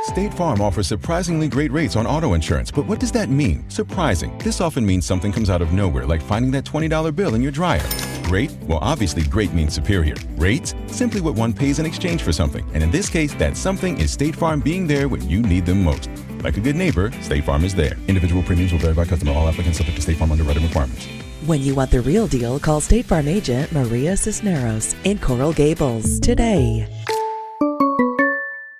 State Farm offers surprisingly great rates on auto insurance, but what does that mean? Surprising. This often means something comes out of nowhere, like finding that $20 bill in your dryer. Great? Well, obviously great means superior. Rates? Simply what one pays in exchange for something. And in this case, that something is State Farm being there when you need them most. Like a good neighbor, State Farm is there. Individual premiums will vary by customer. All applicants subject to State Farm underwriting requirements. When you want the real deal, call State Farm agent Maria Cisneros in Coral Gables today.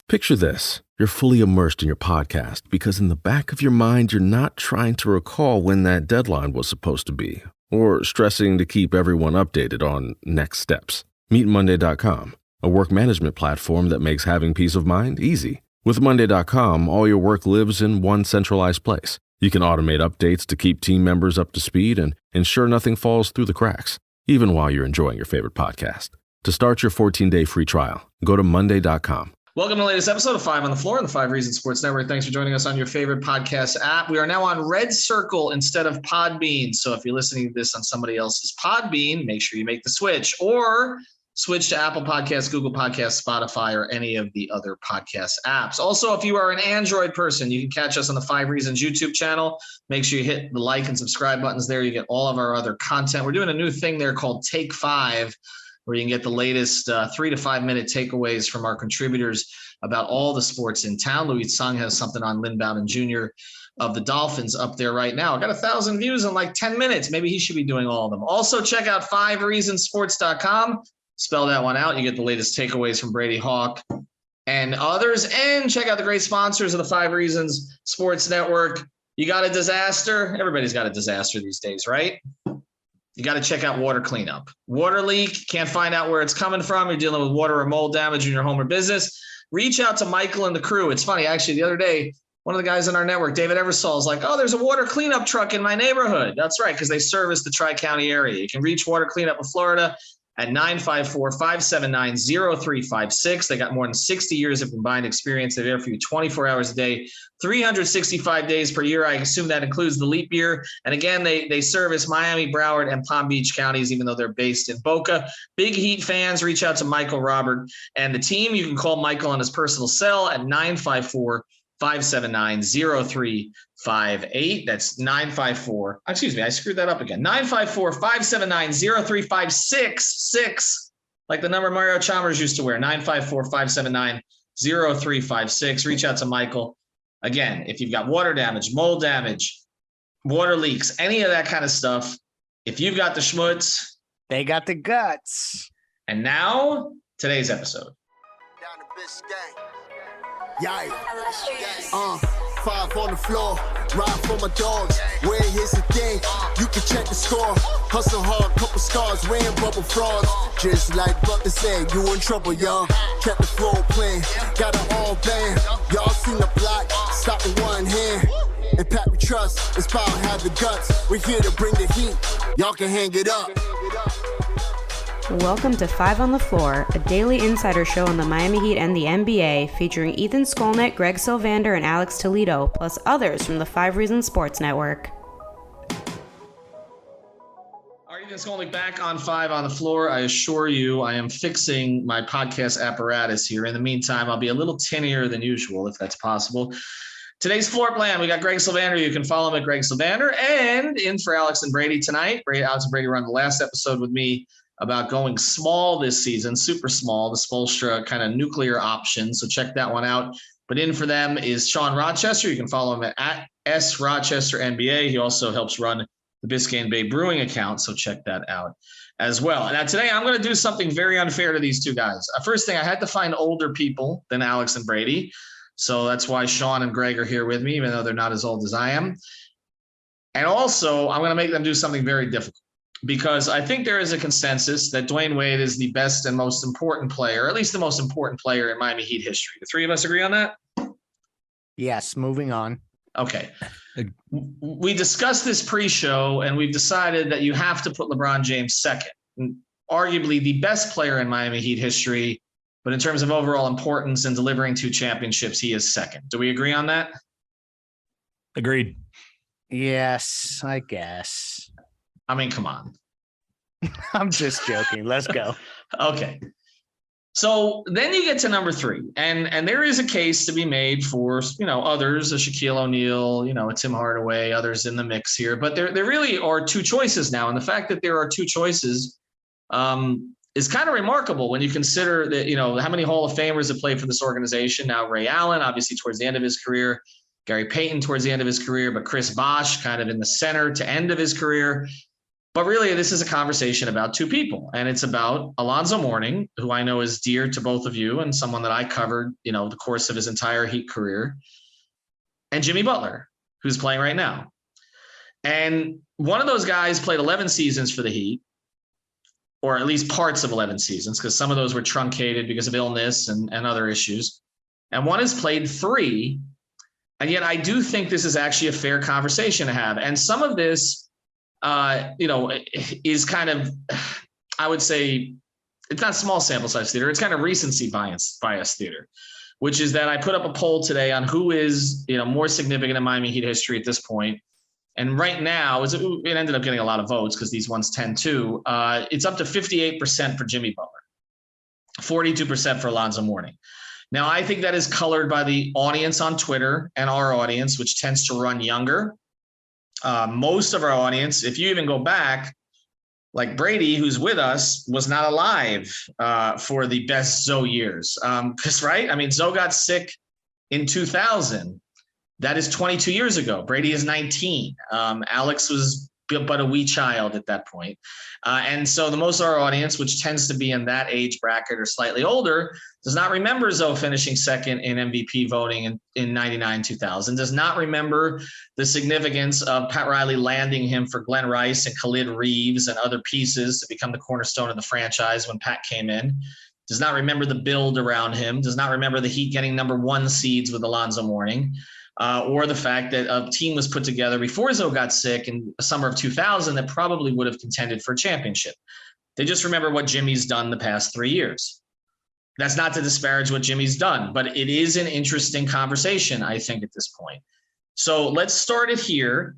Picture this. You're fully immersed in your podcast because in the back of your mind, you're not trying to recall when that deadline was supposed to be or stressing to keep everyone updated on next steps. Meet Monday.com, a work management platform that makes having peace of mind easy. With Monday.com, all your work lives in one centralized place. You can automate updates to keep team members up to speed and ensure nothing falls through the cracks, even while you're enjoying your favorite podcast. To start your 14-day free trial, go to Monday.com. Welcome to the latest episode of 5 on the Floor on the 5 Reasons Sports Network. Thanks for joining us on your favorite podcast app. We are now on Red Circle instead of Podbean. So if you're listening to this on somebody else's Podbean, make sure you make the switch or switch to Apple Podcasts, Google Podcasts, Spotify, or any of the other podcast apps. Also, if you are an Android person, you can catch us on the 5 Reasons YouTube channel. Make sure you hit the like and subscribe buttons there. You get all of our other content. We're doing a new thing there called Take 5. Where you can get the latest 3 to 5 minute takeaways from our contributors about all the sports in town. Louis Tsang has something on Lynn Bowden Jr. of the Dolphins up there right now. I got 1,000 views in like 10 minutes. Maybe he should be doing all of them. Also, check out 5reasonsports.com. Spell that one out. You get the latest takeaways from Brady Hawk and others. And check out the great sponsors of the 5 Reasons Sports Network. You got a disaster? Everybody's got a disaster these days, right? You got to check out water cleanup. Water leak, can't find out where it's coming from. You're dealing with water or mold damage in your home or business. Reach out to Michael and the crew. It's funny, actually, the other day, one of the guys in our network, David Eversole, is like, oh, there's a water cleanup truck in my neighborhood. That's right, because they service the Tri-County area. You can reach Water Cleanup of Florida at 954-579-0356. They got more than 60 years of combined experience. They're there for you 24 hours a day, 365 days per year. I assume that includes the leap year. And again, they service Miami, Broward, and Palm Beach counties, even though they're based in Boca. Big Heat fans, reach out to Michael, Robert, and the team. You can call Michael on his personal cell at 954-579-0358. That's 954. Excuse me, I screwed that up again. 954-579-0356. Like the number Mario Chalmers used to wear. 954-579-0356. Reach out to Michael. Again, if you've got water damage, mold damage, water leaks, any of that kind of stuff, if you've got the schmutz, they got the guts. And now, today's episode. Down to Biscayne. Yeah. 5 on the floor, ride for my dogs. Where here's the thing, you can check the score. Hustle hard, couple scars, wearing bubble frogs. Just like Butler said, you in trouble, y'all. Kept the floor playing, got it all band. Y'all seen the block, stop with one hand. And Pat we trust, it's power, have the guts. We're here to bring the heat, y'all can hang it up. Welcome to 5 on the Floor, a daily insider show on the Miami Heat and the NBA, featuring Ethan Skolnick, Greg Sylvander, and Alex Toledo, plus others from the 5 Reasons Sports Network. All right, Ethan Skolnick back on 5 on the Floor. I assure you, I am fixing my podcast apparatus here. In the meantime, I'll be a little tinnier than usual, if that's possible. Today's floor plan, we got Greg Sylvander. You can follow him at Greg Sylvander. And in for Alex and Brady tonight. Alex and Brady were on the last episode with me about going small this season, super small, the Spoelstra kind of nuclear option. So check that one out. But in for them is Sean Rochester. You can follow him at @SRochesterNBA. He also helps run the Biscayne Bay Brewing account. So check that out as well. Now today I'm going to do something very unfair to these two guys. First thing, I had to find older people than Alex and Brady. So that's why Sean and Greg are here with me, even though they're not as old as I am. And also I'm going to make them do something very difficult, because I think there is a consensus that Dwayne Wade is the best and most important player, or at least the most important player in Miami Heat history. The three of us agree on that? Yes, moving on. Okay. We discussed this pre-show, and we've decided that you have to put LeBron James second. Arguably the best player in Miami Heat history, but in terms of overall importance and delivering 2 championships, he is second. Do we agree on that? Agreed. Yes, I guess. I mean, come on. I'm just joking. Let's go. Okay. So then you get to number 3, and there is a case to be made for, others, a Shaquille O'Neal, a Tim Hardaway, others in the mix here, but there really are 2 choices now. And the fact that there are 2 choices is kind of remarkable when you consider that, how many Hall of Famers have played for this organization. Now, Ray Allen, obviously towards the end of his career, Gary Payton towards the end of his career, but Chris Bosh kind of in the center to end of his career. But really, this is a conversation about 2 people, and it's about Alonzo Mourning, who I know is dear to both of you and someone that I covered, the course of his entire Heat career, and Jimmy Butler, who's playing right now. And one of those guys played 11 seasons for the Heat, or at least parts of 11 seasons, because some of those were truncated because of illness and other issues. And one has played 3. And yet I do think this is actually a fair conversation to have. And some of this, is kind of, I would say, it's not small sample size theater. It's kind of recency bias theater, which is that I put up a poll today on who is, more significant in Miami Heat history at this point. And right now, it ended up getting a lot of votes because these ones tend to. It's up to 58% for Jimmy Butler, 42% for Alonzo Mourning. Now, I think that is colored by the audience on Twitter and our audience, which tends to run younger. Most of our audience, if you even go back, like Brady, who's with us, was not alive for the best Zoe years. Because, right? I mean, Zoe got sick in 2000. That is 22 years ago. Brady is 19. Alex was but a wee child at that point. And so the most of our audience, which tends to be in that age bracket or slightly older, does not remember Zoe finishing second in MVP voting in 99, 2000, does not remember the significance of Pat Riley landing him for Glenn Rice and Khalid Reeves and other pieces to become the cornerstone of the franchise when Pat came in, does not remember the build around him, does not remember the Heat getting number 1 seeds with Alonzo Mourning. Or the fact that a team was put together before Zoe got sick in the summer of 2000 that probably would have contended for a championship. They just remember what Jimmy's done the past 3 years. That's not to disparage what Jimmy's done, but it is an interesting conversation, I think, at this point. So let's start it here.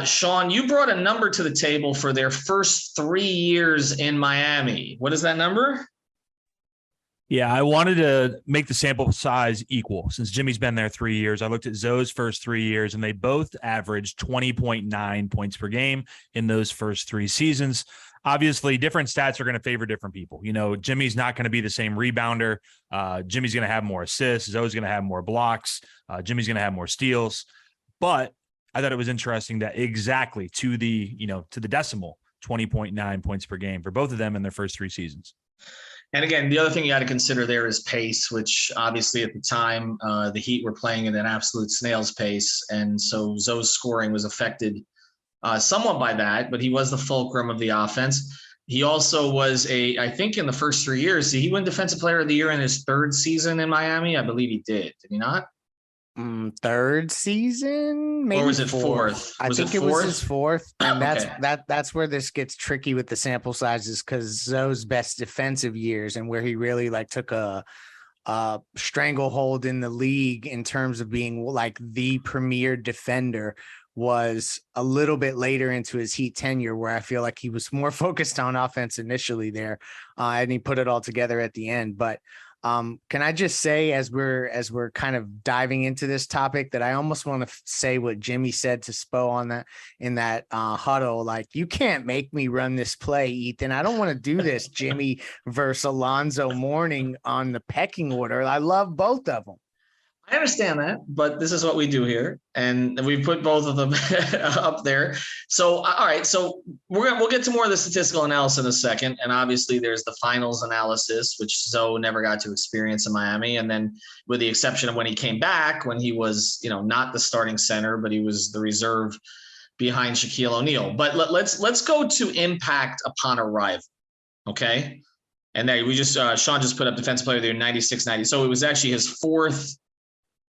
Sean, you brought a number to the table for their first 3 years in Miami. What is that number? Yeah, I wanted to make the sample size equal. Since Jimmy's been there 3 years, I looked at Zoe's first 3 years, and they both averaged 20.9 points per game in those first 3 seasons. Obviously, different stats are going to favor different people. Jimmy's not going to be the same rebounder. Jimmy's going to have more assists. Zoe's going to have more blocks. Jimmy's going to have more steals. But I thought it was interesting that exactly to the decimal, 20.9 points per game for both of them in their first 3 seasons. And again, the other thing you got to consider there is pace, which obviously at the time the Heat were playing at an absolute snail's pace. And so Zoe's scoring was affected somewhat by that, but he was the fulcrum of the offense. He also was I think in the first 3 years, did he win Defensive Player of the Year in his 3rd season in Miami? I believe he did. Did he not? 3rd season, maybe, or was it 4th? I think it was his 4th, and Okay. that's where this gets tricky with the sample sizes, because Zoe's best defensive years and where he really took a stranglehold in the league in terms of being like the premier defender was a little bit later into his Heat tenure, where I feel like he was more focused on offense initially there, and he put it all together at the end. But can I just say, as we're kind of diving into this topic, that I almost want to say what Jimmy said to Spo on that in that huddle, like, you can't make me run this play, Ethan. I don't want to do this, Jimmy versus Alonzo Mourning on the pecking order. I love both of them. I understand that, but this is what we do here, and we put both of them up there. So, all right, so we'll get to more of the statistical analysis in a second, and obviously there's the finals analysis, which Zoe never got to experience in Miami, and then with the exception of when he came back, when he was, not the starting center, but he was the reserve behind Shaquille O'Neal. But let's go to impact upon arrival, okay? And there we just Sean just put up Defensive Player of the Year 96-90. So it was actually his 4th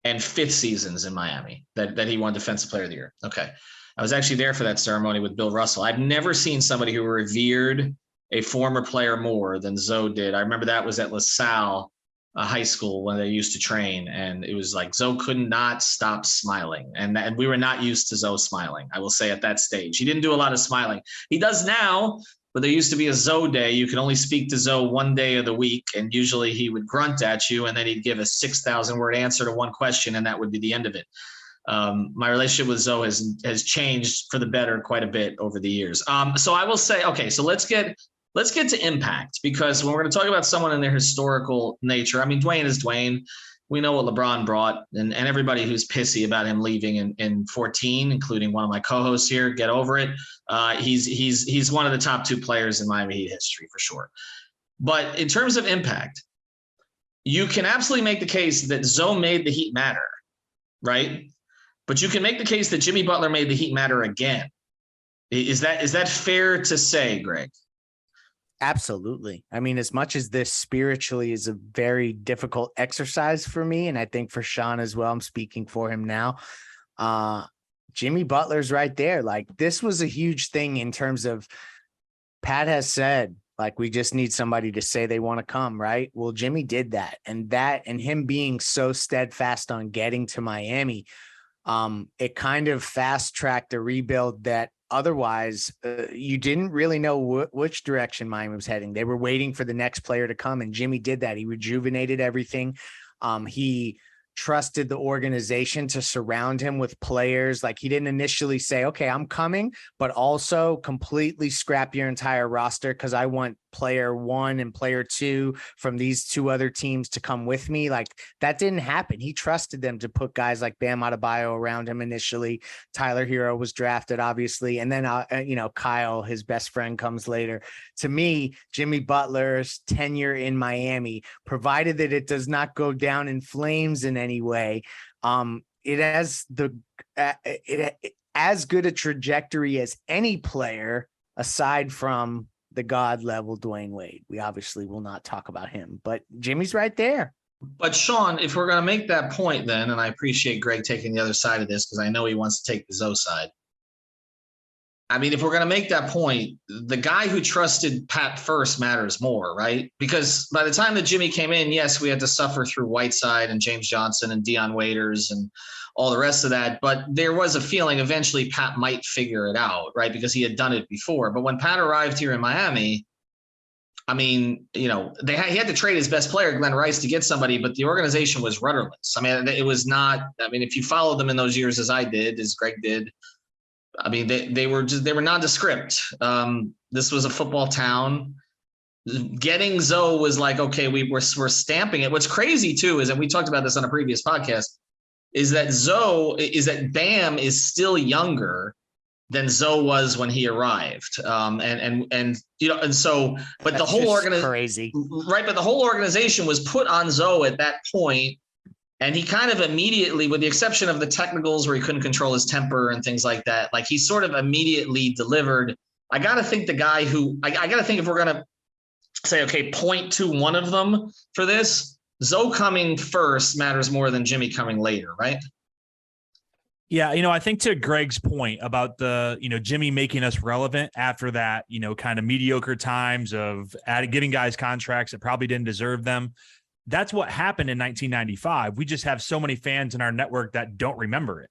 and 5th seasons in Miami that he won Defensive Player of the Year. Okay. I was actually there for that ceremony with Bill Russell. I've never seen somebody who revered a former player more than Zoe did. I remember that was at LaSalle High School when they used to train, and it was like Zoe could not stop smiling. And we were not used to Zoe smiling, I will say, at that stage. He didn't do a lot of smiling. He does now, but there used to be a Zoe day. You could only speak to Zoe one day of the week, and usually he would grunt at you, and then he'd give a 6,000 word answer to one question, and that would be the end of it. My relationship with Zoe has changed for the better quite a bit over the years. So I will say, okay, so let's get to impact, because when we're going to talk about someone in their historical nature, I mean, Dwayne is Dwayne. We know what LeBron brought, and everybody who's pissy about him leaving in 14, including one of my co-hosts here, get over it. He's one of the top 2 players in Miami Heat history for sure. But in terms of impact, you can absolutely make the case that Zoe made the Heat matter, right? But you can make the case that Jimmy Butler made the Heat matter again. Is that fair to say, Greg? Absolutely. I mean, as much as this spiritually is a very difficult exercise for me, and I think for Sean as well, I'm speaking for him now. Jimmy Butler's right there. Like, this was a huge thing in terms of, Pat has said, like, we just need somebody to say they want to come, right? Well, Jimmy did that, and him being so steadfast on getting to Miami, it kind of fast tracked a rebuild that otherwise you didn't really know which direction Miami was heading. They were waiting for the next player to come, and Jimmy did that. He rejuvenated everything. He trusted the organization to surround him with players. Like, he didn't initially say, okay, I'm coming, but also completely scrap your entire roster because I want player 1 and player 2 from these 2 other teams to come with me. Like, that didn't happen. He trusted them to put guys like Bam Adebayo around him initially. Tyler Hero was drafted, obviously. And then, Kyle, his best friend, comes later. To me, Jimmy Butler's tenure in Miami, provided that it does not go down in flames in any way, it has as good a trajectory as any player aside from the God level Dwayne Wade. We obviously will not talk about him, but Jimmy's right there. But Sean, if we're going to make that point then, and I appreciate Greg taking the other side of this because I know he wants to take the Zoe side. I mean, if we're going to make that point, the guy who trusted Pat first matters more, right? Because by the time that Jimmy came in, yes, we had to suffer through Whiteside and James Johnson and Dion Waiters and all the rest of that. But there was a feeling eventually Pat might figure it out, right? Because he had done it before. But when Pat arrived here in Miami, I mean, he had to trade his best player, Glenn Rice, to get somebody, but the organization was rudderless. I mean, it was not, if you followed them in those years as I did, as Greg did, I mean, they were nondescript. This was a football town. Getting Zoe was like, okay, we're stamping it. What's crazy too is, and we talked about this on a previous podcast, is that Bam is still younger than Zoe was when he arrived. But the whole organization, crazy, right? But the whole organization was put on Zoe at that point. And he kind of immediately, with the exception of the technicals where he couldn't control his temper and things like that, like he sort of immediately delivered. I got to think the guy who I got to think if we're going to say, okay, point to one of them for this, Zoe coming first matters more than Jimmy coming later, right? Yeah, I think to Greg's point about the, Jimmy making us relevant after that, kind of mediocre times of giving guys contracts that probably didn't deserve them. That's what happened in 1995. We just have so many fans in our network that don't remember it.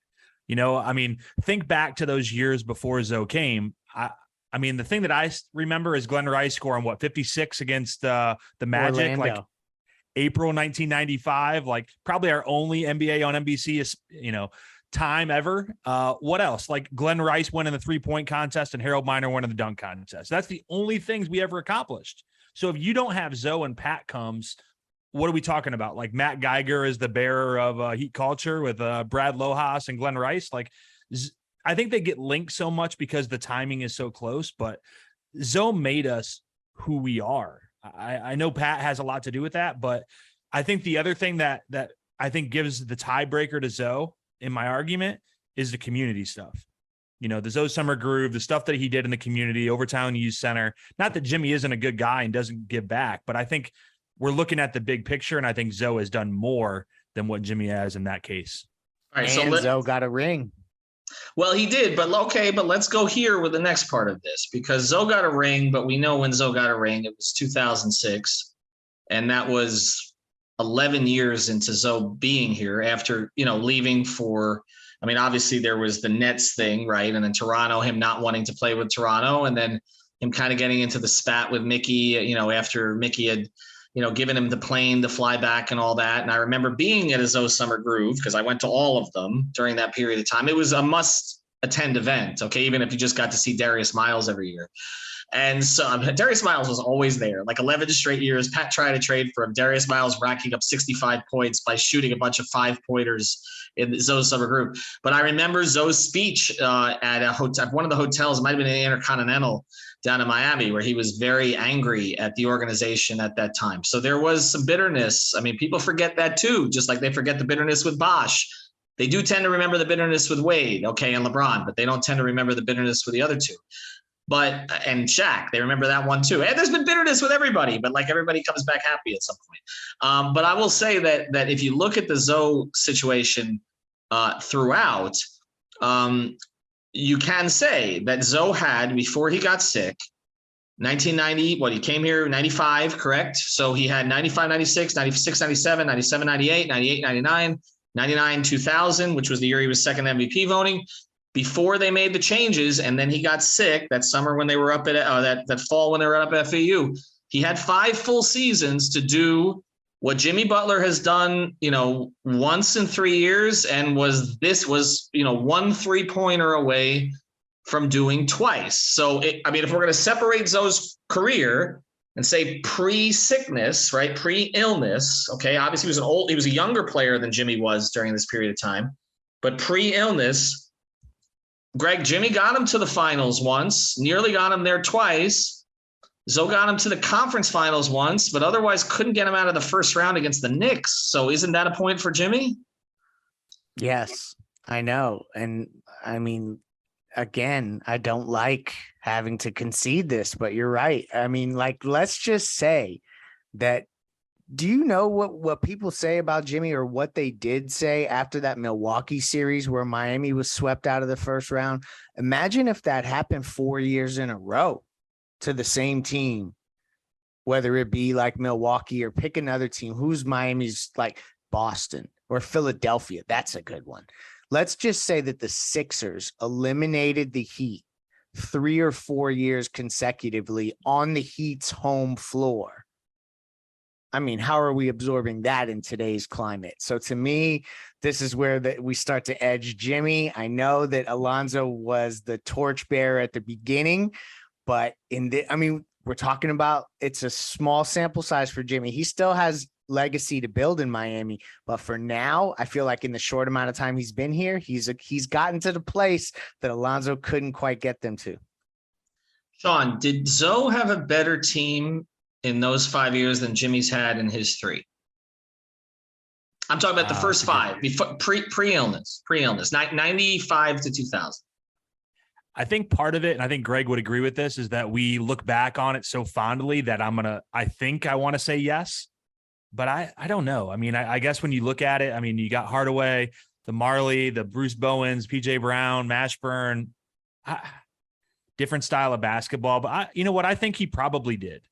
Think back to those years before Zoe came. The thing that I remember is Glenn Rice scoring 56 against the Magic, Orlando. like April 1995, like probably our only NBA on NBC, time ever. What else? Like Glenn Rice won in the 3-point contest and Harold Miner won in the dunk contest. That's the only things we ever accomplished. So if you don't have Zoe and Pat comes, what are we talking about? Like Matt Geiger is the bearer of Heat culture with Brad Lohaus and Glenn Rice. Like, I think they get linked so much because the timing is so close, but Zoe made us who we are. I know Pat has a lot to do with that, but I think the other thing that I think gives the tiebreaker to Zoe in my argument is the community stuff. The Zoe Summer Groove, the stuff that he did in the community, Overtown Youth Center. Not that Jimmy isn't a good guy and doesn't give back, but I think we're looking at the big picture, and I think Zoe has done more than what Jimmy has in that case. All right, and Zoe got a ring. Well, he did, but let's go here with the next part of this, because Zoe got a ring, but we know when Zoe got a ring, it was 2006, and that was 11 years into Zoe being here after, leaving for, obviously there was the Nets thing, right? And then Toronto, him not wanting to play with Toronto, and then him kind of getting into the spat with Mickey, after Mickey had, given him the plane to fly back and all that. And I remember being at a Zoe Summer Groove because I went to all of them during that period of time. It was a must attend event. Okay. Even if you just got to see Darius Miles every year. And so Darius Miles was always there, like 11 straight years. Pat tried to trade for him. Darius Miles racking up 65 points by shooting a bunch of 5-pointers in Zoe's summer group. But I remember Zoe's speech at a hotel, one of the hotels, it might have been the Intercontinental down in Miami, where he was very angry at the organization at that time. So there was some bitterness. I mean, people forget that too, just like they forget the bitterness with Bosh. They do tend to remember the bitterness with Wade, okay, and LeBron, but they don't tend to remember the bitterness with the other two. And Shaq, they remember that one too. And there's been bitterness with everybody, but like everybody comes back happy at some point. But I will say that if you look at the Zoe situation throughout, you can say that Zoe had, before he got sick, 1990, he came here 95, correct? So he had 95, 96, 96, 97, 97, 98, 98, 99, 99, 2000, which was the year he was second MVP voting. Before they made the changes, and then he got sick that summer when they were up at that fall when they were up at FAU. He had 5 full seasons to do what Jimmy Butler has done, once in 3 years, and was 1 3-pointer away from doing twice. So, if we're going to separate Zoe's career and say pre-sickness, right, pre-illness, okay, obviously he was a younger player than Jimmy was during this period of time, but pre-illness. Greg, Jimmy got him to the finals once, nearly got him there twice. Zoe got him to the conference finals once, but otherwise couldn't get him out of the first round against the Knicks. So isn't that a point for Jimmy? Yes, I know. And I mean, again, I don't like having to concede this, but you're right. I mean, let's just say that. Do you know what people say about Jimmy, or what they did say after that Milwaukee series where Miami was swept out of the first round? Imagine if that happened 4 years in a row to the same team, whether it be like Milwaukee or pick another team. Who's Miami's, like Boston or Philadelphia? That's a good one. Let's just say that the Sixers eliminated the Heat 3 or 4 years consecutively on the Heat's home floor. I mean, how are we absorbing that in today's climate? So to me, this is where we start to edge Jimmy. I know that Alonzo was the torchbearer at the beginning, but we're talking about, it's a small sample size for Jimmy. He still has legacy to build in Miami, but for now, I feel like in the short amount of time he's been here, he's gotten to the place that Alonzo couldn't quite get them to. Sean, did Zoe have a better team in those 5 years than Jimmy's had in his 3? I'm talking about the first 5 before pre-illness, 95 to 2000. I think part of it, and I think Greg would agree with this, is that we look back on it so fondly that I want to say yes, but I don't know. I mean, I guess when you look at it, I mean, you got Hardaway, the Marley, the Bruce Bowens, PJ Brown, Mashburn, different style of basketball. But you know what? I think he probably did.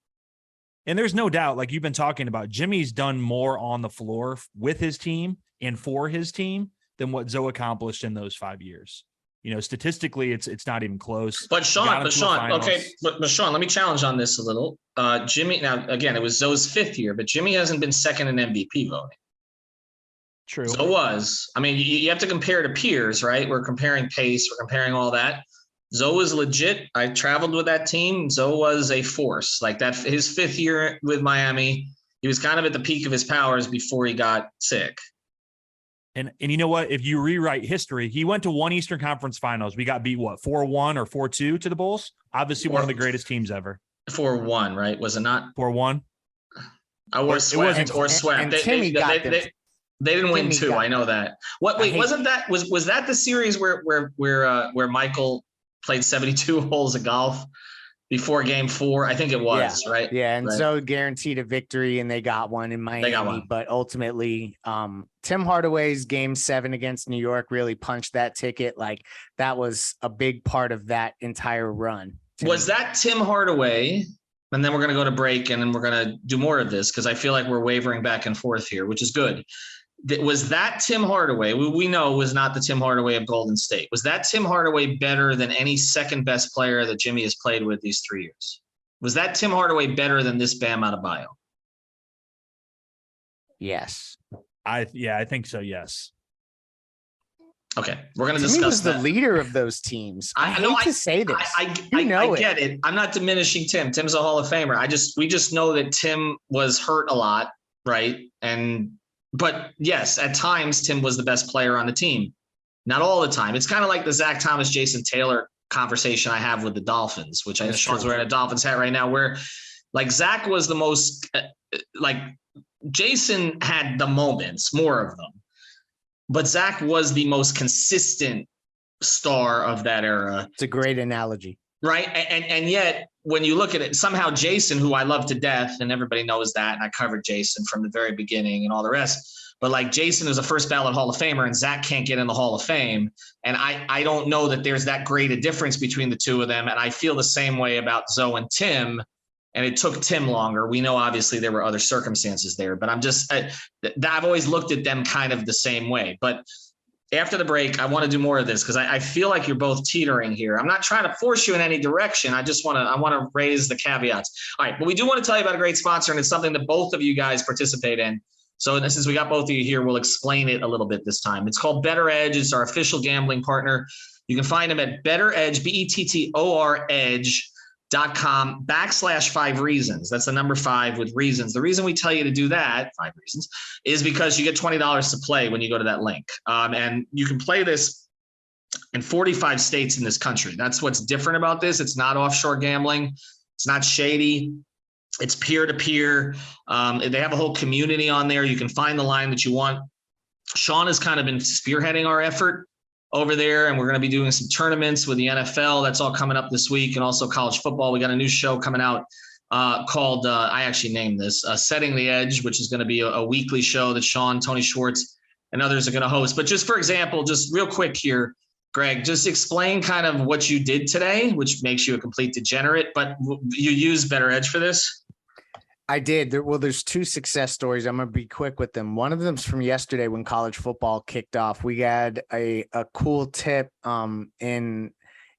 And there's no doubt, like you've been talking about, Jimmy's done more on the floor with his team and for his team than what Zoe accomplished in those 5 years. Statistically, it's not even close. But Sean, okay, but Sean, let me challenge on this a little. Jimmy, now again, it was Zoe's 5th year, but Jimmy hasn't been second in MVP voting. True. Zoe was. I mean, you have to compare to peers, right? We're comparing pace, we're comparing all that. Zoe was legit. I traveled with that team. Zoe was a force. Like that, his 5th year with Miami, he was kind of at the peak of his powers before he got sick. And you know what? If you rewrite history, he went to 1 Eastern Conference Finals. We got beat 4-1 or 4-2 to the Bulls. Obviously, one of the greatest teams ever. 4-1, right? Was it not 4-1? Swept. And Timmy got them. They didn't win 2. I know that. Wasn't that was that the series where Michael played 72 holes of golf before game 4? I think it was, right? Yeah. And right. So guaranteed a victory, and they got one in Miami, but ultimately Tim Hardaway's game 7 against New York really punched that ticket. Like that was a big part of that entire run. Was that Tim Hardaway? And then we're going to go to break, and then we're going to do more of this because I feel like we're wavering back and forth here, which is good. Was that Tim Hardaway? We know was not the Tim Hardaway of Golden State. Was that Tim Hardaway better than any second best player that Jimmy has played with these 3 years? Was that Tim Hardaway better than this Bam Adebayo? Yes. I think so. Yes. Okay, we're going to Jimmy discuss was that. the leader of those teams. I hate to say this. I get it. I'm not diminishing Tim. Tim's a Hall of Famer. We just know that Tim was hurt a lot, right? But yes, at times Tim was the best player on the team. Not all the time. It's kind of like the Zach Thomas, Jason Taylor conversation I have with the Dolphins, which I know Sean's wearing a Dolphins hat right now, where like Zach was the most like Jason had the moments, more of them. But Zach was the most consistent star of that era. It's a great analogy. Right. And yet, when you look at it, somehow Jason, who I love to death, and everybody knows that, and I covered Jason from the very beginning and all the rest. But like Jason was a first ballot Hall of Famer, and Zach can't get in the Hall of Fame. And I don't know that there's that great a difference between the two of them. And I feel the same way about Zoe and Tim. And it took Tim longer. We know obviously there were other circumstances there, but I've always looked at them kind of the same way. But after the break, I want to do more of this because I feel like you're both teetering here. I'm not trying to force you in any direction. I want to raise the caveats. All right, but we do want to tell you about a great sponsor, and it's something that both of you guys participate in. So since we got both of you here, we'll explain it a little bit this time. It's called Better Edge. It's our official gambling partner. You can find them at Better Edge, BETTOR Edge.com/5 reasons. That's the number 5 with reasons. The reason we tell you to do that, 5 reasons, is because you get $20 to play when you go to that link. And you can play this in 45 states in this country. That's what's different about this. It's not offshore gambling. It's not shady. It's peer-to-peer. They have a whole community on there. You can find the line that you want. Sean has kind of been spearheading our effort over there, and we're going to be doing some tournaments with the NFL. That's all coming up this week, and also college football. We got a new show coming out called, I actually named this, Setting the Edge, which is going to be a weekly show that Sean, Tony Schwartz, and others are going to host. But just for example, just real quick here, Greg, just explain kind of what you did today, which makes you a complete degenerate, but you use Better Edge for this? I did. There's 2 success stories. I'm going to be quick with them. One of them's from yesterday when college football kicked off. We had a cool tip in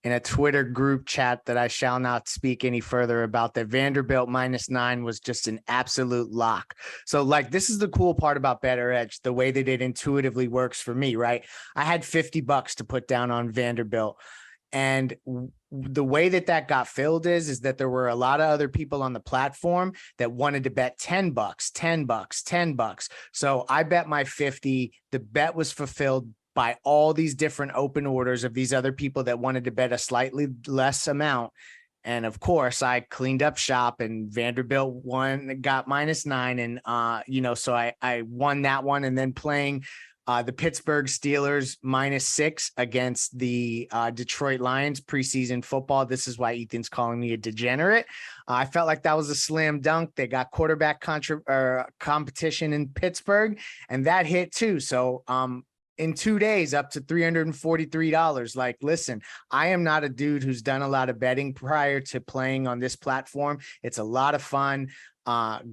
a Twitter group chat that I shall not speak any further about, that Vanderbilt -9 was just an absolute lock. So like, this is the cool part about Better Edge, the way that it intuitively works for me, right? I had $50 to put down on Vanderbilt. And the way that got filled is that there were a lot of other people on the platform that wanted to bet $10. So I bet my 50. The bet was fulfilled by all these different open orders of these other people that wanted to bet a slightly less amount. And of course I cleaned up shop, and Vanderbilt got -9. And, so I won that one. And then playing the Pittsburgh Steelers -6 against the Detroit Lions preseason football. This is why Ethan's calling me a degenerate. I felt like that was a slam dunk. They got quarterback competition in Pittsburgh, and that hit too. So in 2 days, up to $343. Like, listen, I am not a dude who's done a lot of betting prior to playing on this platform. It's a lot of fun.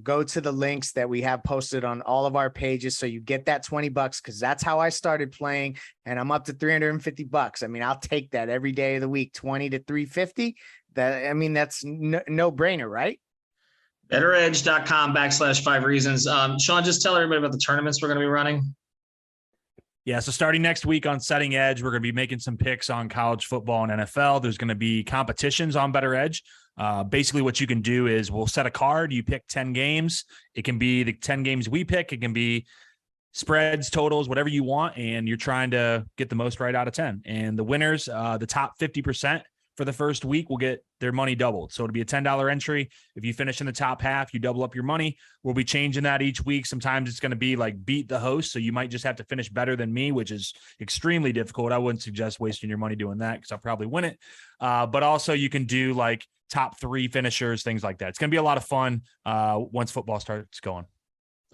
Go to the links that we have posted on all of our pages, so you get that $20, because that's how I started playing, and I'm up to $350. I mean, I'll take that every day of the week. 20 to 350. That's no brainer, right? BetterEdge.com/5 reasons. Sean, just tell everybody about the tournaments we're going to be running. Yeah, so starting next week on Setting Edge, we're going to be making some picks on college football and NFL. There's going to be competitions on Better Edge. Basically, what you can do is we'll set a card. You pick 10 games. It can be the 10 games we pick. It can be spreads, totals, whatever you want, and you're trying to get the most right out of 10. And the winners, the top 50% for the first week will get their money doubled. So it'll be a $10 entry. If you finish in the top half, you double up your money. We'll be changing that each week. Sometimes it's going to be like beat the host. So you might just have to finish better than me, which is extremely difficult. I wouldn't suggest wasting your money doing that, because I'll probably win it. But also you can do like top 3 finishers, things like that. It's going to be a lot of fun once football starts going.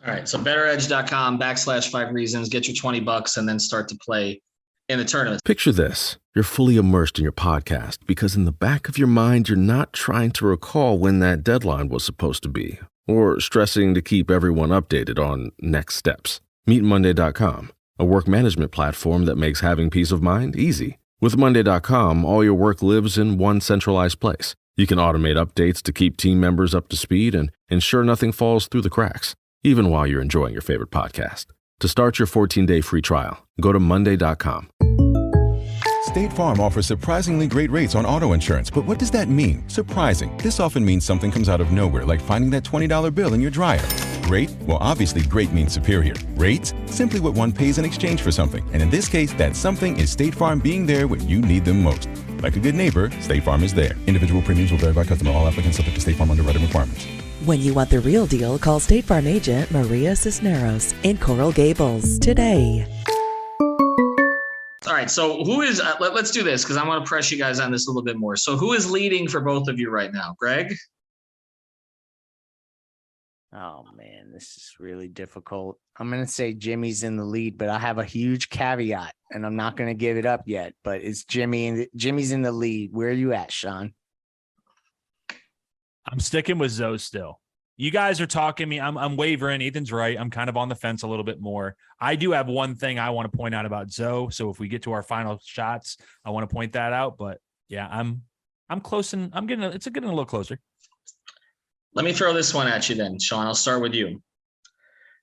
All right. So betteredge.com/5 reasons, get your $20 and then start to play in the tournament. Picture this. You're fully immersed in your podcast because in the back of your mind, you're not trying to recall when that deadline was supposed to be, or stressing to keep everyone updated on next steps. Meet Monday.com, a work management platform that makes having peace of mind easy. With Monday.com, all your work lives in one centralized place. You can automate updates to keep team members up to speed and ensure nothing falls through the cracks, even while you're enjoying your favorite podcast. To start your 14-day free trial, go to Monday.com. State Farm offers surprisingly great rates on auto insurance, but what does that mean? Surprising. This often means something comes out of nowhere, like finding that $20 bill in your dryer. Great? Well, obviously great means superior. Rates? Simply what one pays in exchange for something. And in this case, that something is State Farm being there when you need them most. Like a good neighbor, State Farm is there. Individual premiums will vary by customer. All applicants subject to State Farm underwriting requirements. When you want the real deal, call State Farm agent Maria Cisneros in Coral Gables today. All right, so who is let's do this because I want to press you guys on this a little bit more. So who is leading for both of you right now? Greg? Oh, man, this is really difficult. I'm going to say Jimmy's in the lead, but I have a huge caveat, and I'm not going to give it up yet. But it's Jimmy, and Jimmy's in the lead. Where are you at, Sean? I'm sticking with Zoe still. You guys are talking me. I'm wavering. Ethan's right. I'm kind of on the fence a little bit more. I do have one thing I want to point out about Zoe. So if we get to our final shots, I want to point that out. But yeah, I'm close, and it's getting a little closer. Let me throw this one at you then, Sean. I'll start with you.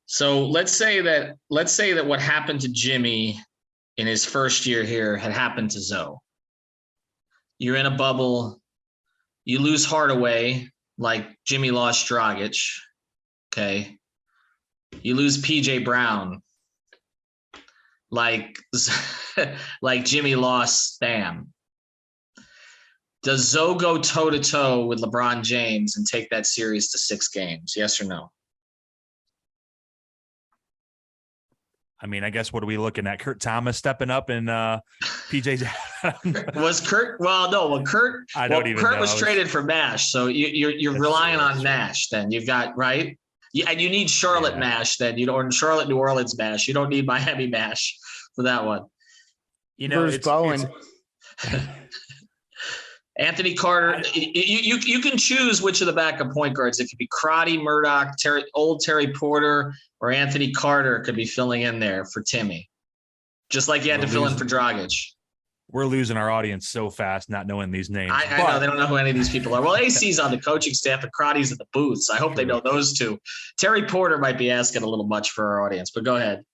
So let's say that what happened to Jimmy in his first year here had happened to Zoe. You're in a bubble. You lose Hardaway like Jimmy lost Dragic. Okay. You lose PJ Brown like Jimmy lost Bam. Does Zoe go toe-to-toe with LeBron James and take that series to 6 games? Yes or no? I mean, I guess what are we looking at? Kurt Thomas stepping up and PJ's. Was Kurt? Well, no. Well, Kurt. I don't even Kurt know. was traded for Nash, so you're relying on Nash. Then you've got right. And you need Charlotte Nash. Then or Charlotte New Orleans Nash. You don't need Miami Nash for that one. You know, Bruce Bowen. Anthony Carter. You can choose which of the backup point guards. It could be Crotty, Murdoch, Terry Porter, or Anthony Carter could be filling in there for Timmy. Just like you had to fill in for Dragic. We're losing our audience so fast not knowing these names. I know. They don't know who any of these people are. Well, AC's on the coaching staff and Crotty's at the booths. I hope they know those two. Terry Porter might be asking a little much for our audience, but go ahead.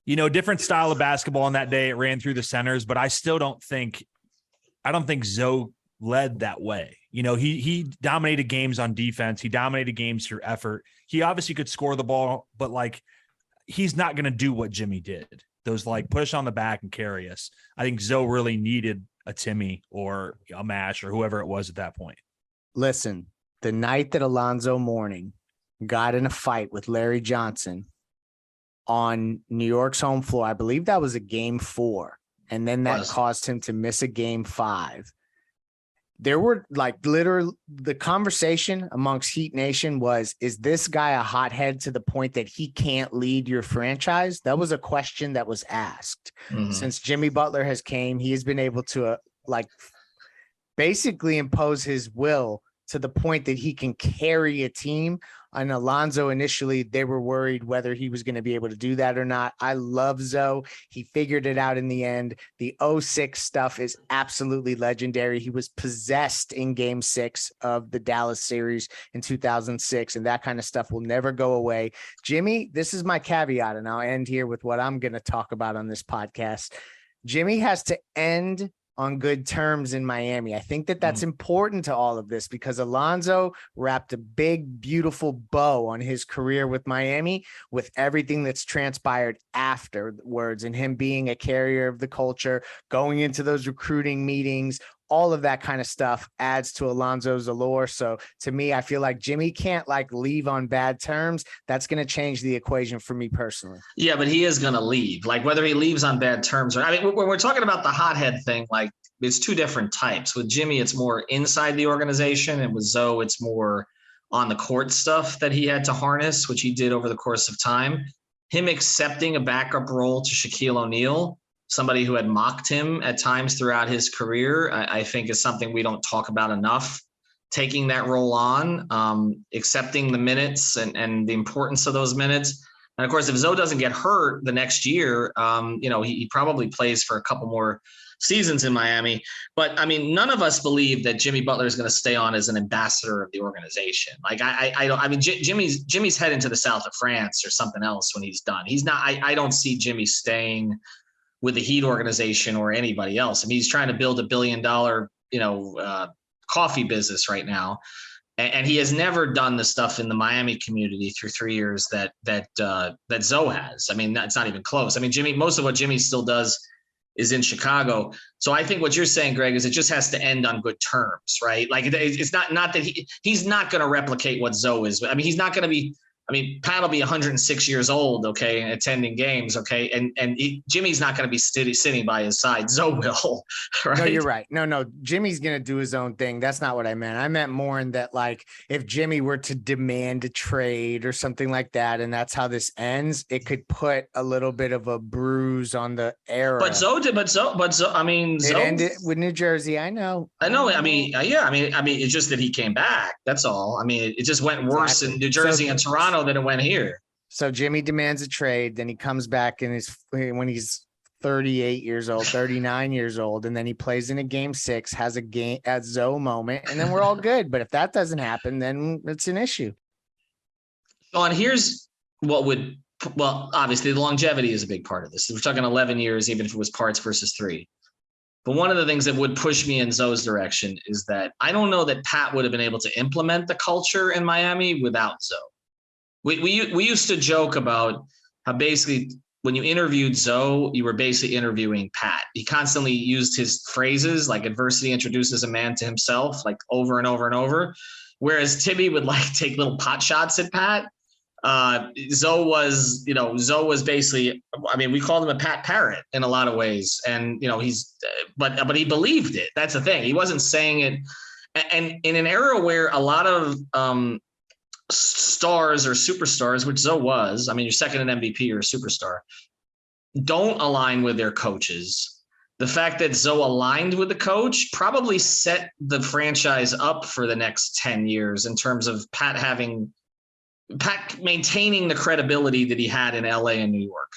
You know, different style of basketball on that day. It ran through the centers, but I don't think Zoe led that way. You know, he dominated games on defense. He dominated games through effort. He obviously could score the ball, but like he's not going to do what Jimmy did. Those like push on the back and carry us. I think Zoe really needed a Timmy or a Mash or whoever it was at that point. Listen, the night that Alonzo Mourning got in a fight with Larry Johnson on New York's home floor, I believe that was a game 4. And then that caused him to miss a game 5. There were like literally the conversation amongst Heat Nation was, is this guy a hothead to the point that he can't lead your franchise? That was a question that was asked. Mm-hmm. Since Jimmy Butler has came, he has been able to basically impose his will to the point that he can carry a team. And Alonzo, initially, they were worried whether he was going to be able to do that or not. I love Zoe. He figured it out in the end. The 06 stuff is absolutely legendary. He was possessed in game 6 of the Dallas series in 2006, and that kind of stuff will never go away. Jimmy, this is my caveat, and I'll end here with what I'm going to talk about on this podcast. Jimmy has to end on good terms in Miami. I think that that's important to all of this because Alonzo wrapped a big, beautiful bow on his career with Miami with everything that's transpired afterwards and him being a carrier of the culture, going into those recruiting meetings, all of that kind of stuff adds to Alonzo's allure. So to me, I feel like Jimmy can't leave on bad terms. That's going to change the equation for me personally. Yeah, but he is going to leave. Like whether he leaves on bad terms or, I mean, when we're talking about the hothead thing, like it's 2 different types. With Jimmy, it's more inside the organization. And with Zoe, it's more on the court stuff that he had to harness, which he did over the course of time. Him accepting a backup role to Shaquille O'Neal, somebody who had mocked him at times throughout his career, I think is something we don't talk about enough. Taking that role on, accepting the minutes and the importance of those minutes. And of course, if Zoe doesn't get hurt the next year, he probably plays for a couple more seasons in Miami. But I mean, none of us believe that Jimmy Butler is going to stay on as an ambassador of the organization. Like I don't. I mean, Jimmy's heading to the south of France or something else when he's done. He's not. I don't see Jimmy staying with the Heat organization or anybody else. I mean, he's trying to build $1 billion, coffee business right now. And he has never done the stuff in the Miami community through 3 years that Zoe has. I mean, that's not even close. I mean, most of what Jimmy still does is in Chicago. So I think what you're saying, Greg, is it just has to end on good terms, right? Like it's not that he's not going to replicate what Zoe is. I mean, he's not going to be. I mean, Pat will be 106 years old, okay, and attending games, okay, and Jimmy's not going to be sitting by his side. Zoe will, right? No, you're right. No, Jimmy's going to do his own thing. That's not what I meant. I meant more in that, like, if Jimmy were to demand a trade or something like that, and that's how this ends, it could put a little bit of a bruise on the era. But Zoe, I mean, it ended with New Jersey. I know. I mean, yeah. I mean, it's just that he came back. That's all. I mean, it just went worse in New Jersey and Toronto than it went here. So Jimmy demands a trade, then he comes back when he's 38 years old, 39 years old, and then he plays in a game 6, has a game at Zoe moment, and then we're all good. But if that doesn't happen, then it's an issue. And here's what obviously the longevity is a big part of this. We're talking 11 years, even if it was parts versus 3. But one of the things that would push me in Zoe's direction is that I don't know that Pat would have been able to implement the culture in Miami without Zoe. We used to joke about how basically when you interviewed Zoe, you were basically interviewing Pat. He constantly used his phrases like adversity introduces a man to himself, like over and over and over. Whereas Timmy would like take little pot shots at Pat. Zoe was basically, I mean, we called him a Pat parrot in a lot of ways. And, but he believed it. That's the thing. He wasn't saying it. And in an era where a lot of, stars or superstars, which Zoe was, I mean, you're second in MVP, you're a superstar, don't align with their coaches. The fact that Zoe aligned with the coach probably set the franchise up for the next 10 years in terms of Pat maintaining the credibility that he had in LA and New York.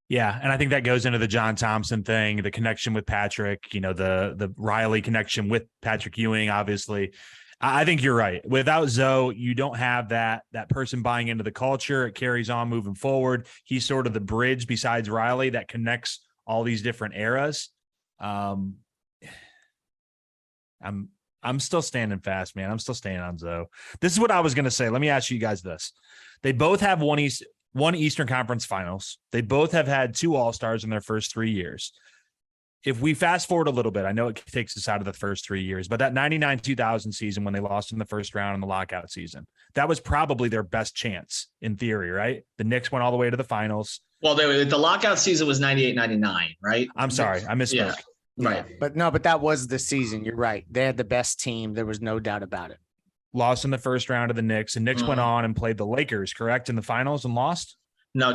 Yeah, and I think that goes into the John Thompson thing, the connection with Patrick, the Riley connection with Patrick Ewing, obviously. I think you're right. Without Zoe, you don't have that person buying into the culture. It carries on moving forward. He's sort of the bridge besides Riley that connects all these different eras. I'm still standing fast, man. I'm still staying on Zoe. This is what I was going to say. Let me ask you guys this. They both have one Eastern Conference Finals. They both have had 2 All-Stars in their first 3 years. If we fast forward a little bit, I know it takes us out of the first 3 years, but that 99-2000 season when they lost in the first round in the lockout season, that was probably their best chance in theory, right? The Knicks went all the way to the finals. Well, the lockout season was 98-99, right? I'm sorry. I misspoke. Yeah, right. But that was the season. You're right. They had the best team. There was no doubt about it. Lost in the first round of the Knicks, and Knicks went on and played the Lakers, correct, in the finals and lost? No.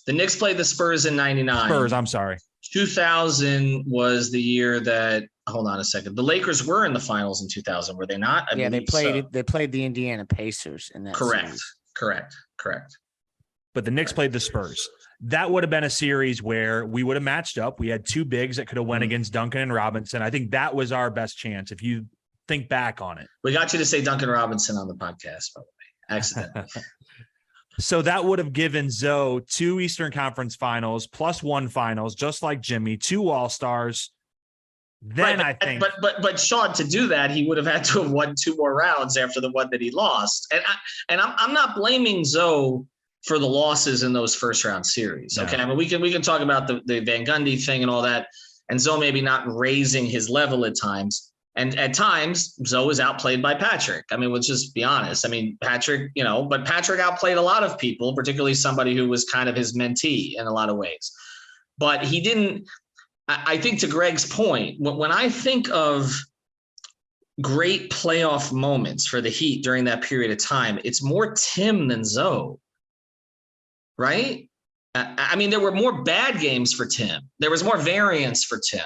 The Knicks played the Spurs in 99. Spurs, I'm sorry. 2000 was the year that, hold on a second. The Lakers were in the finals in 2000, were they not? They played the Indiana Pacers in that series. Correct. But the Knicks played the Spurs. That would have been a series where we would have matched up. We had 2 bigs that could have went against Duncan and Robinson. I think that was our best chance if you think back on it. We got you to say Duncan Robinson on the podcast, by the way, accidentally. So that would have given Zoe 2 Eastern Conference Finals plus 1 Finals, just like Jimmy, 2 All-Stars. Then right, I think, but Sean, to do that, he would have had to have won 2 more rounds after the one that he lost. And I'm not blaming Zoe for the losses in those first round series. Okay, I mean we can talk about the Van Gundy thing and all that, and Zoe maybe not raising his level at times. And at times, Zoe was outplayed by Patrick. I mean, let's just be honest. I mean, Patrick, but Patrick outplayed a lot of people, particularly somebody who was kind of his mentee in a lot of ways. But he didn't, I think to Greg's point, when I think of great playoff moments for the Heat during that period of time, it's more Tim than Zoe, right? I mean, there were more bad games for Tim. There was more variance for Tim.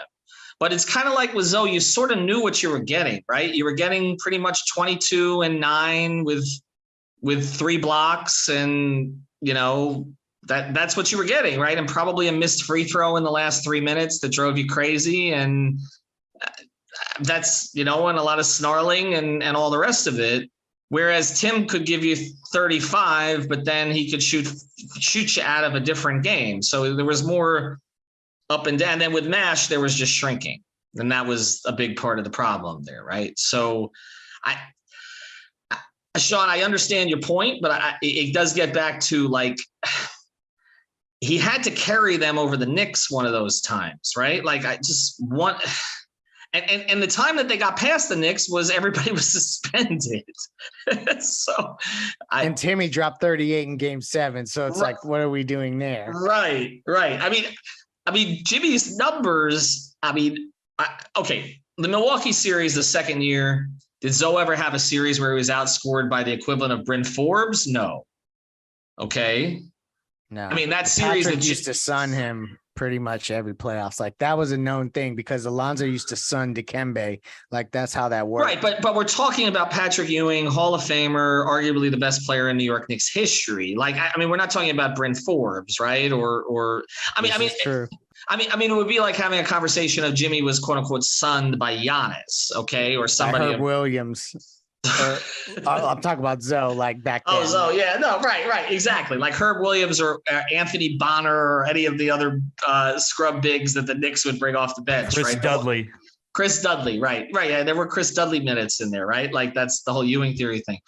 But it's kind of like with Zoe, you sort of knew what you were getting, right? You were getting pretty much 22-9 with with 3 blocks, and that's what you were getting, right? And probably a missed free throw in the last 3 minutes that drove you crazy, and that's and a lot of snarling and all the rest of it. Whereas Tim could give you 35, but then he could shoot you out of a different game. So there was more up and down. And then with MASH, there was just shrinking. And that was a big part of the problem there, right? So Sean, I understand your point, but it does get back to like he had to carry them over the Knicks one of those times, right? Like I just want – and the time that they got past the Knicks was everybody was suspended. And Timmy dropped 38 in Game 7. So it's like, what are we doing there? Right. I mean, Jimmy's numbers. Okay. The Milwaukee series, the second year, did Zoe ever have a series where he was outscored by the equivalent of Bryn Forbes? No. Okay. No. I mean, that series Patrick used to sun him pretty much every playoffs. Like that was a known thing because Alonzo used to sun Dikembe. Like that's how that worked. Right. But we're talking about Patrick Ewing, Hall of Famer, arguably the best player in New York Knicks history. Like, I mean, we're not talking about Bryn Forbes, right? Or true. It would be like having a conversation of Jimmy was quote unquote sunned by Giannis. Okay. Or somebody. Herb Williams. I'm talking about Zoe, like back then. Oh, Zoe, yeah, no, right, exactly. Like Herb Williams or Anthony Bonner or any of the other scrub bigs that the Knicks would bring off the bench. Chris Dudley, right. Yeah, there were Chris Dudley minutes in there, right? Like that's the whole Ewing theory thing.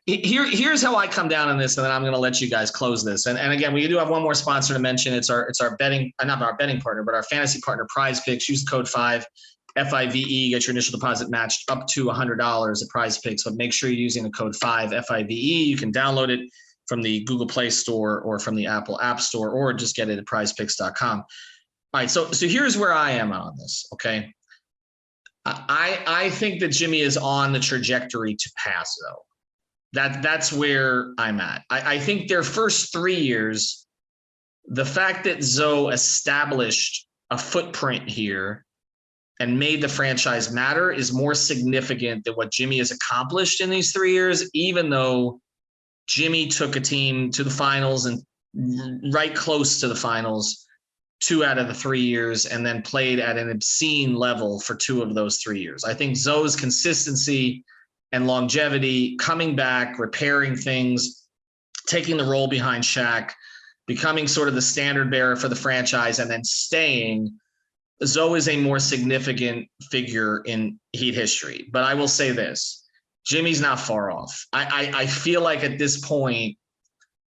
Here's how I come down on this, and then I'm going to let you guys close this. And again, we do have one more sponsor to mention. It's our betting, not our betting partner, but our fantasy partner, Prize Picks. Use the code 5. FIVE, get your initial deposit matched up to $100 at Prize Picks, but make sure you're using the code 5 FIVE. You can download it from the Google Play Store or from the Apple App Store, or just get it at prizepicks.com. All right, so here's where I am on this, okay? I think that Jimmy is on the trajectory to pass, though. That's where I'm at. I think their first 3 years, the fact that Zoe established a footprint here and made the franchise matter is more significant than what Jimmy has accomplished in these 3 years, even though Jimmy took a team to the finals and right close to the finals 2 out of the 3 years and then played at an obscene level for 2 of those 3 years. I think Zoe's consistency and longevity, coming back, repairing things, taking the role behind Shaq, becoming sort of the standard bearer for the franchise, and then staying, Zoe is a more significant figure in Heat history. But I will say this, Jimmy's not far off. I feel like at this point,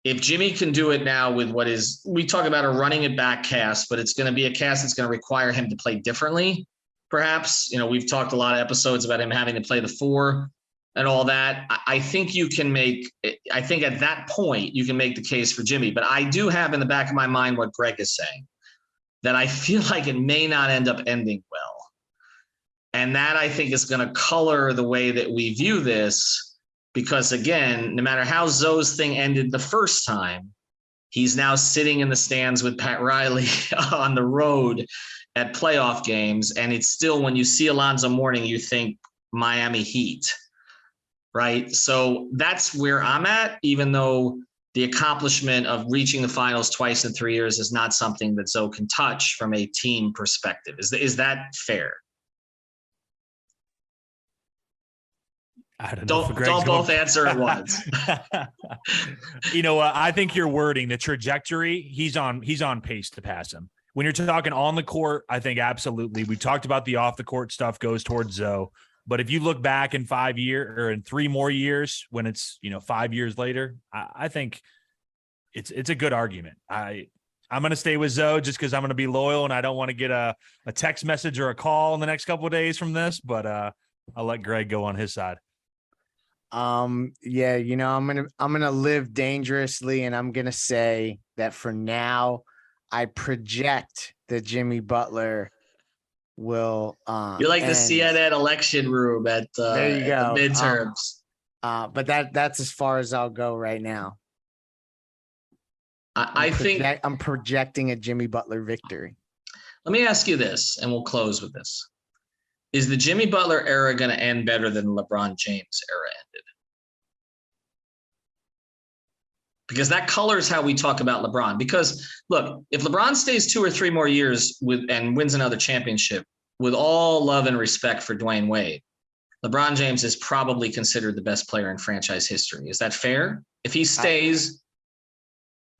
if Jimmy can do it now with what is, we talk about a running it back cast, but it's going to be a cast that's going to require him to play differently. Perhaps, we've talked a lot of episodes about him having to play the 4 and all that. I think at that point you can make the case for Jimmy, but I do have in the back of my mind what Greg is saying, that I feel like it may not end up ending well. And that I think is going to color the way that we view this, because again, no matter how Zoe's thing ended the first time, he's now sitting in the stands with Pat Riley on the road at playoff games. And it's still, when you see Alonzo Mourning, you think Miami Heat, right? So that's where I'm at, even though the accomplishment of reaching the finals twice in 3 years is not something that Zoe can touch from a team perspective. Is that fair? I don't know. Don't both answer at once. You know what? I think your wording, the trajectory, he's on pace to pass him. When you're talking on the court, I think absolutely. We talked about the off the court stuff goes towards Zoe. But if you look back in 5 years or in 3 more years, when it's 5 years later, I think it's a good argument. I'm going to stay with Zoe just because I'm going to be loyal and I don't want to get a text message or a call in the next couple of days from this. But I'll let Greg go on his side. Yeah, I'm gonna live dangerously, and I'm gonna say that for now, I project that Jimmy Butler will you're like the CNN election room at there you go. The midterms. But that's as far as I'll go right now. I think I'm projecting a Jimmy Butler victory. Let me ask you this, and we'll close with this. Is the Jimmy Butler era going to end better than LeBron James era ended? because that colors how we talk about LeBron. Because look, if LeBron stays 2 or 3 more years and wins another championship, with all love and respect for Dwayne Wade, LeBron James is probably considered the best player in franchise history. Is that fair? If he stays,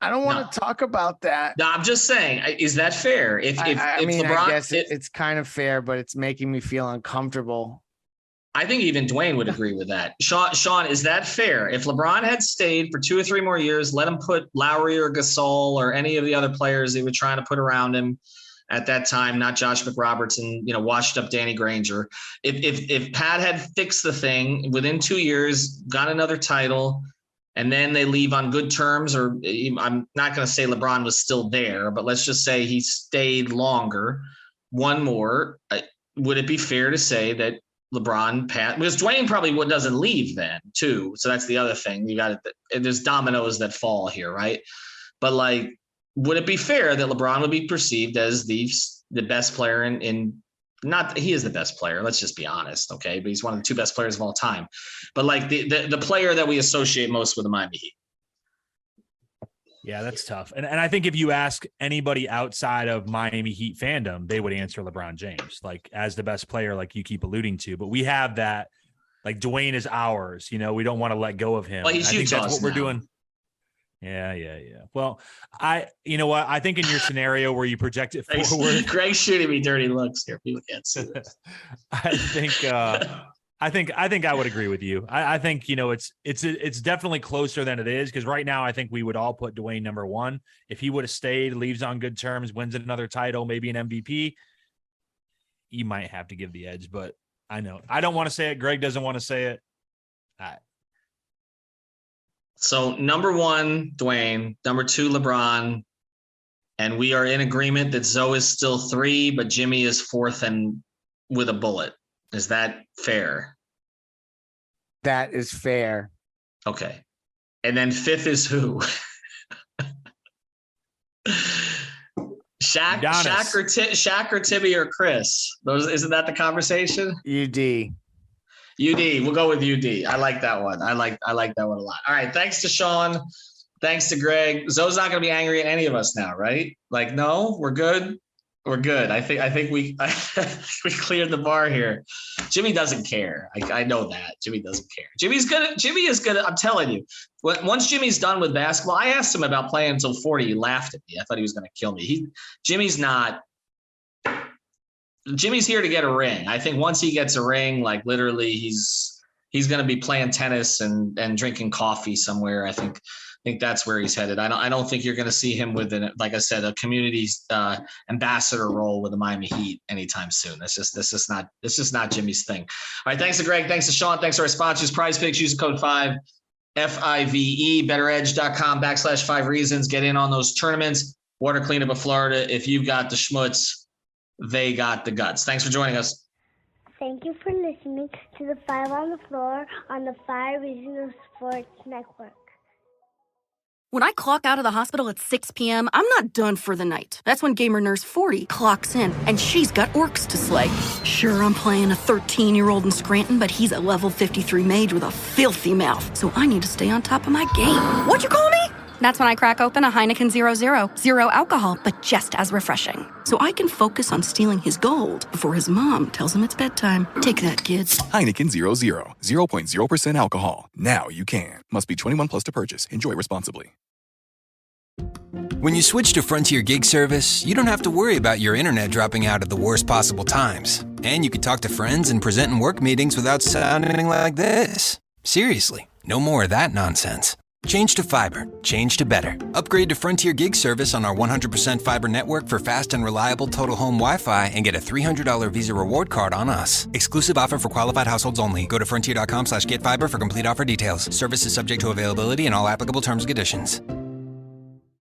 I don't want to talk about that. No, I'm just saying, is that fair? If LeBron, I guess it's kind of fair, but it's making me feel uncomfortable. I think even Dwayne would agree with that. Sean, is that fair? If LeBron had stayed for 2 or 3 more years, let him put Lowry or Gasol or any of the other players they were trying to put around him at that time, not Josh McRoberts and, washed up Danny Granger. If Pat had fixed the thing within 2 years, got another title, and then they leave on good terms, or I'm not going to say LeBron was still there, but let's just say he stayed longer, one more, would it be fair to say that LeBron, Pat, because Dwayne probably doesn't leave then too. So that's the other thing. There's dominoes that fall here, right? But would it be fair that LeBron would be perceived as the best player in not he is the best player. Let's just be honest. Okay. But he's one of the 2 best players of all time, but the player that we associate most with the Miami Heat. Yeah, that's tough. And I think if you ask anybody outside of Miami Heat fandom, they would answer LeBron James, as the best player, like you keep alluding to. But we have that, Dwayne is ours. We don't want to let go of him. Well, he's Utah's that's what we're doing. Yeah. Well, you know what? I think in your scenario where you project it forward, Greg's shooting me dirty looks here. People can't see this. I think I would agree with you. I think, it's definitely closer than it is, because right now I think we would all put Dwayne number 1. If he would have stayed, leaves on good terms, wins another title, maybe an MVP, you might have to give the edge. But I know I don't want to say it. Greg doesn't want to say it. So number 1, Dwayne, number 2, LeBron, and we are in agreement that Zoe is still 3, but Jimmy is 4th and with a bullet. Is that fair? That is fair. Okay. And then 5th is who? Shaq or Timmy or Chris? Isn't that the conversation? UD. We'll go with UD. I like that one. I like that one a lot. All right. Thanks to Sean. Thanks to Greg. Zoe's not going to be angry at any of us now, right? No, we're good. We're good. I think we cleared the bar here. Jimmy doesn't care. I know that. Jimmy doesn't care. Jimmy is good. I'm telling you, once Jimmy's done with basketball, I asked him about playing until 40. He laughed at me. I thought he was going to kill me. Jimmy's here to get a ring. I think once he gets a ring, literally he's going to be playing tennis and drinking coffee somewhere. I think that's where he's headed. I don't think you're going to see him within, like I said, a community ambassador role with the Miami Heat anytime soon. This is not Jimmy's thing. All right. Thanks to Greg. Thanks to Sean. Thanks to our sponsors, Prize Picks. Use the code 5 FIVE, betteredge.com/5 reasons. Get in on those tournaments. Water Cleanup of Florida. If you've got the schmutz, they got the guts. Thanks for joining us. Thank you for listening to the 5 on the Floor on the 5 Reasons Sports Network. When I clock out of the hospital at 6 p.m., I'm not done for the night. That's when Gamer Nurse 40 clocks in, and she's got orcs to slay. Sure, I'm playing a 13-year-old in Scranton, but he's a level 53 mage with a filthy mouth, so I need to stay on top of my game. What'd you call me? That's when I crack open a Heineken 0.0. Zero alcohol, but just as refreshing. So I can focus on stealing his gold before his mom tells him it's bedtime. Take that, kids. Heineken 0.0. 0.0% alcohol. Now you can. Must be 21 plus to purchase. Enjoy responsibly. When you switch to Frontier Gig Service, you don't have to worry about your internet dropping out at the worst possible times. And you can talk to friends and present in work meetings without sounding like this. Seriously, no more of that nonsense. Change to fiber. Change to better. Upgrade to Frontier Gig Service on our 100% fiber network for fast and reliable total home Wi-Fi and get a $300 Visa reward card on us. Exclusive offer for qualified households only. Go to frontier.com/getfiber for complete offer details. Service is subject to availability and all applicable terms and conditions.